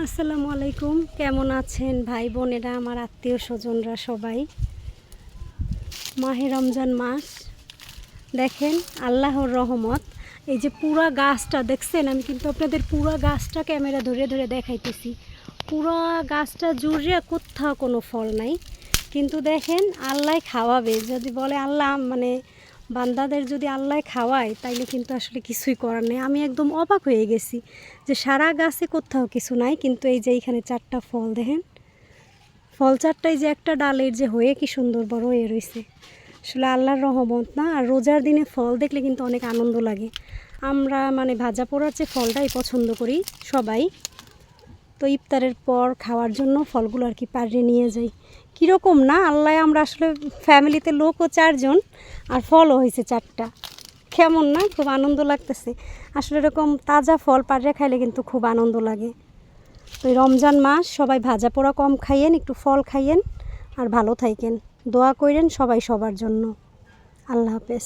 আসসালামু আলাইকুম। কেমন আছেন ভাই বোনেরা, আমার আত্মীয় স্বজনরা সবাই? মাহে রমজান মাস, দেখেন আল্লাহর রহমত। এই যে পুরা গাছটা দেখছেন, আমি কিন্তু আপনাদের পুরা গাছটা ক্যামেরা ধরে ধরে দেখাইতেছি। পুরা গাছটা জুড়ে কোথাও কোনো ফল নাই, কিন্তু দেখেন আল্লাহ খাওয়াবে। যদি বলে আল্লাহ মানে বান্দাদের যদি আল্লাহ খাওয়ায়, তাইলে কিন্তু আসলে কিছুই করার নেই। আমি একদম অবাক হয়ে গেছি যে সারা গাছে কোথাও কিছু নাই, কিন্তু এই যে এইখানে 4টা ফল দেখেন, ফল 4টাই যে একটা ডালের যে হয়ে কি সুন্দর বড় হয়ে রয়েছে। আসলে আল্লাহর রহমত না। আর রোজার দিনে ফল দেখলে কিন্তু অনেক আনন্দ লাগে। আমরা মানে ভাজা পোড়ার চেয়ে ফলটাই পছন্দ করি সবাই। তো ইফতারের পর খাওয়ার জন্য ফলগুলো আর কি পাড়ে নিয়ে যাই। কীরকম না আল্লাহ, আমরা আসলে ফ্যামিলিতে লোকও 4জন আর ফলও হয়েছে 4টা। কেমন না, খুব আনন্দ লাগতেছে। আসলে এরকম তাজা ফল পাড়ে খাইলে কিন্তু খুব আনন্দ লাগে। তো এই রমজান মাস সবাই ভাজা পোড়া কম খাইয়েন, একটু ফল খাইয়েন আর ভালো থাকেন। দোয়া করেন সবাই সবার জন্য। আল্লাহ হাফেজ।